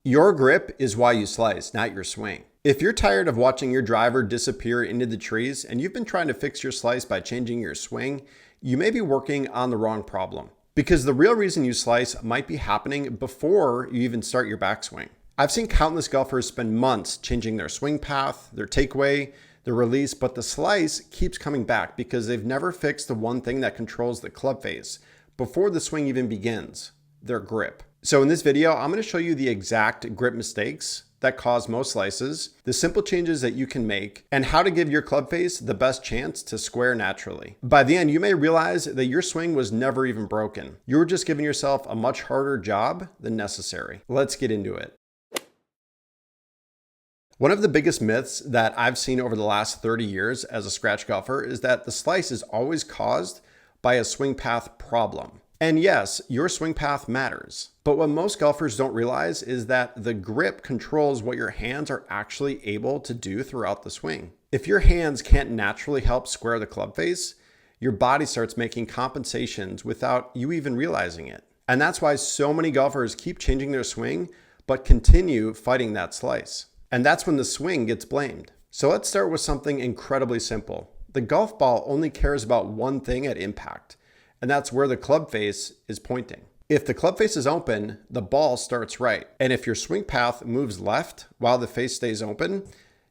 Your grip is why you slice, not your swing. If you're tired of watching your driver disappear into the trees and you've been trying to fix your slice by changing your swing, you may be working on the wrong problem. Because the real reason you slice might be happening before you even start your backswing. I've seen countless golfers spend months changing their swing path, their takeaway, their release, but the slice keeps coming back because they've never fixed the one thing that controls the club face before the swing even begins, their grip. So in this video, I'm going to show you the exact grip mistakes that cause most slices, the simple changes that you can make, and how to give your club face the best chance to square naturally. By the end, you may realize that your swing was never even broken. You were just giving yourself a much harder job than necessary. Let's get into it. One of the biggest myths that I've seen over the last 30 years as a scratch golfer is that the slice is always caused by a swing path problem. And yes, your swing path matters. But what most golfers don't realize is that the grip controls what your hands are actually able to do throughout the swing. If your hands can't naturally help square the club face, your body starts making compensations without you even realizing it. And that's why so many golfers keep changing their swing, but continue fighting that slice. And that's when the swing gets blamed. So let's start with something incredibly simple. The golf ball only cares about one thing at impact, and that's where the club face is pointing. If the club face is open, the ball starts right. And if your swing path moves left while the face stays open,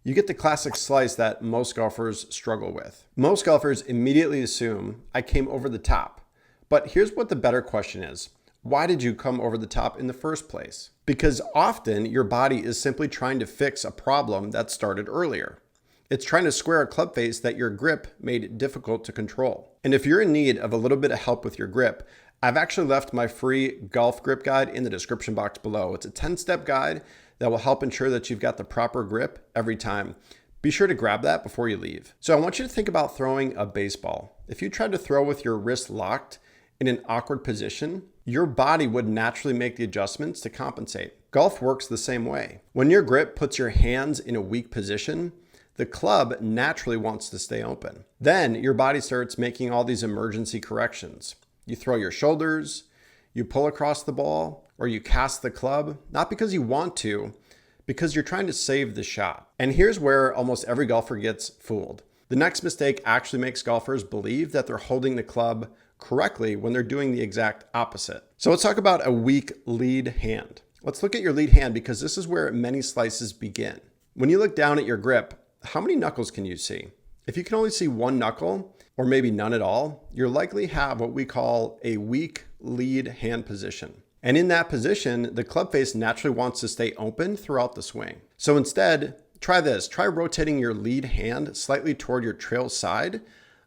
you get the classic slice that most golfers struggle with. Most golfers immediately assume, I came over the top. But here's what the better question is. Why did you come over the top in the first place? Because often your body is simply trying to fix a problem that started earlier. It's trying to square a club face that your grip made difficult to control. And if you're in need of a little bit of help with your grip, I've actually left my free golf grip guide in the description box below. It's a 10-step guide that will help ensure that you've got the proper grip every time. Be sure to grab that before you leave. So I want you to think about throwing a baseball. If you tried to throw with your wrist locked in an awkward position, your body would naturally make the adjustments to compensate. Golf works the same way. When your grip puts your hands in a weak position, the club naturally wants to stay open. Then your body starts making all these emergency corrections. You throw your shoulders, you pull across the ball, or you cast the club, not because you want to, because you're trying to save the shot. And here's where almost every golfer gets fooled. The next mistake actually makes golfers believe that they're holding the club correctly when they're doing the exact opposite. So let's talk about a weak lead hand. Let's look at your lead hand because this is where many slices begin. When you look down at your grip, how many knuckles can you see? If you can only see one knuckle, or maybe none at all, you'll likely have what we call a weak lead hand position. And in that position, the club face naturally wants to stay open throughout the swing. So instead, try this. Try rotating your lead hand slightly toward your trail side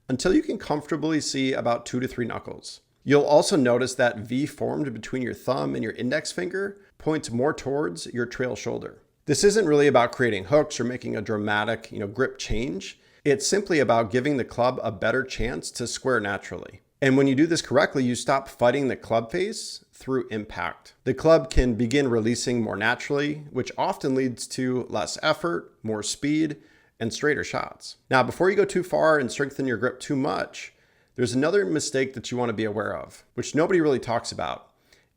until you can comfortably see about 2 to 3 knuckles. You'll also notice that V formed between your thumb and your index finger points more towards your trail shoulder. This isn't really about creating hooks or making a dramatic, grip change. It's simply about giving the club a better chance to square naturally. And when you do this correctly, you stop fighting the club face through impact. The club can begin releasing more naturally, which often leads to less effort, more speed, and straighter shots. Now, before you go too far and strengthen your grip too much, there's another mistake that you want to be aware of, which nobody really talks about.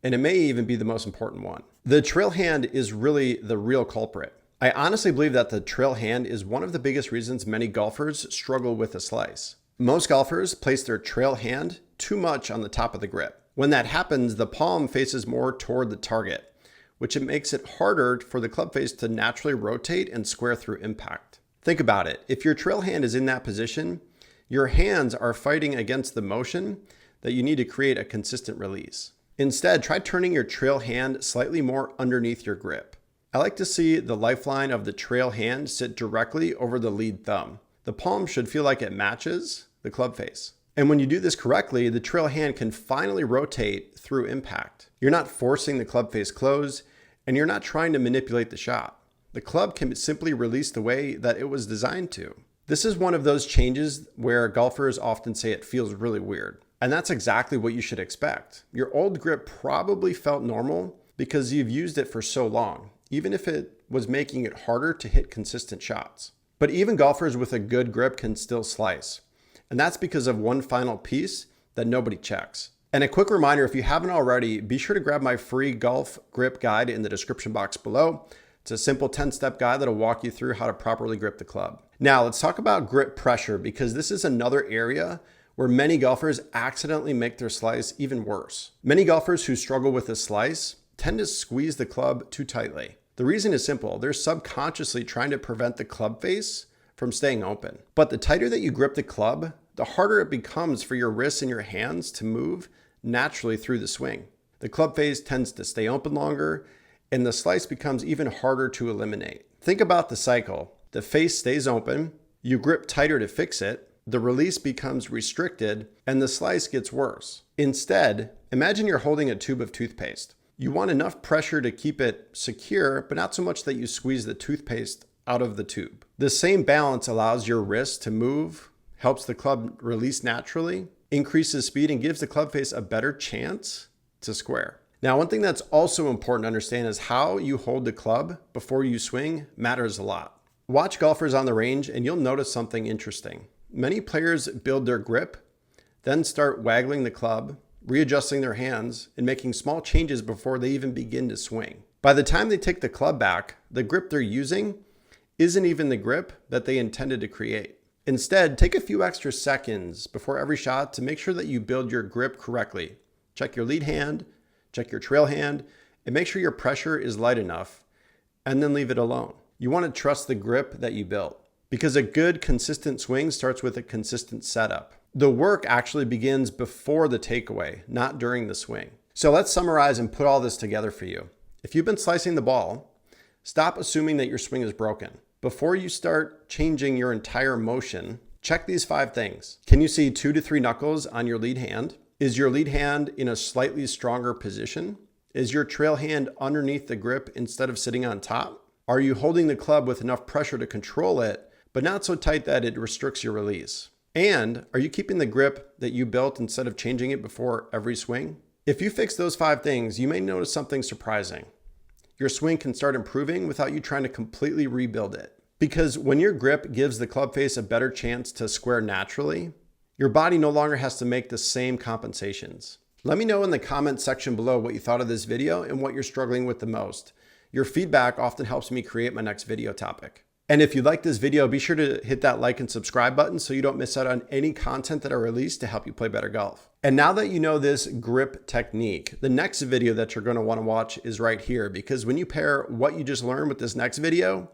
And it may even be the most important one. The trail hand is really the real culprit. I honestly believe that the trail hand is one of the biggest reasons many golfers struggle with a slice. Most golfers place their trail hand too much on the top of the grip. When that happens, the palm faces more toward the target, which makes it harder for the club face to naturally rotate and square through impact. Think about it. If your trail hand is in that position, your hands are fighting against the motion that you need to create a consistent release. Instead, try turning your trail hand slightly more underneath your grip. I like to see the lifeline of the trail hand sit directly over the lead thumb. The palm should feel like it matches the club face. And when you do this correctly, the trail hand can finally rotate through impact. You're not forcing the club face closed, and you're not trying to manipulate the shot. The club can simply release the way that it was designed to. This is one of those changes where golfers often say it feels really weird. And that's exactly what you should expect. Your old grip probably felt normal because you've used it for so long, even if it was making it harder to hit consistent shots. But even golfers with a good grip can still slice. And that's because of one final piece that nobody checks. And a quick reminder, if you haven't already, be sure to grab my free golf grip guide in the description box below. It's a simple 10-step guide that'll walk you through how to properly grip the club. Now let's talk about grip pressure, because this is another area where many golfers accidentally make their slice even worse. Many golfers who struggle with the slice tend to squeeze the club too tightly. The reason is simple. They're subconsciously trying to prevent the club face from staying open. But the tighter that you grip the club, the harder it becomes for your wrists and your hands to move naturally through the swing. The club face tends to stay open longer, and the slice becomes even harder to eliminate. Think about the cycle. The face stays open, you grip tighter to fix it, the release becomes restricted, and the slice gets worse. Instead, imagine you're holding a tube of toothpaste. You want enough pressure to keep it secure, but not so much that you squeeze the toothpaste out of the tube. The same balance allows your wrist to move, helps the club release naturally, increases speed, and gives the club face a better chance to square. Now, one thing that's also important to understand is how you hold the club before you swing matters a lot. Watch golfers on the range and you'll notice something interesting. Many players build their grip, then start waggling the club, readjusting their hands, and making small changes before they even begin to swing. By the time they take the club back, the grip they're using isn't even the grip that they intended to create. Instead, take a few extra seconds before every shot to make sure that you build your grip correctly. Check your lead hand, check your trail hand, and make sure your pressure is light enough, and then leave it alone. You want to trust the grip that you built, because a good, consistent swing starts with a consistent setup. The work actually begins before the takeaway, not during the swing. So let's summarize and put all this together for you. If you've been slicing the ball, stop assuming that your swing is broken. Before you start changing your entire motion, check these 5 things. Can you see 2 to 3 knuckles on your lead hand? Is your lead hand in a slightly stronger position? Is your trail hand underneath the grip instead of sitting on top? Are you holding the club with enough pressure to control it, but not so tight that it restricts your release? And are you keeping the grip that you built instead of changing it before every swing? If you fix those 5 things, you may notice something surprising. Your swing can start improving without you trying to completely rebuild it. Because when your grip gives the club face a better chance to square naturally, your body no longer has to make the same compensations. Let me know in the comment section below what you thought of this video and what you're struggling with the most. Your feedback often helps me create my next video topic. And if you like this video, be sure to hit that like and subscribe button so you don't miss out on any content that I release to help you play better golf. And now that you know this grip technique, the next video that you're going to want to watch is right here, because when you pair what you just learned with this next video,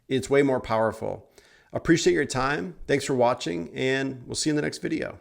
it's way more powerful. Appreciate your time. Thanks for watching, and we'll see you in the next video.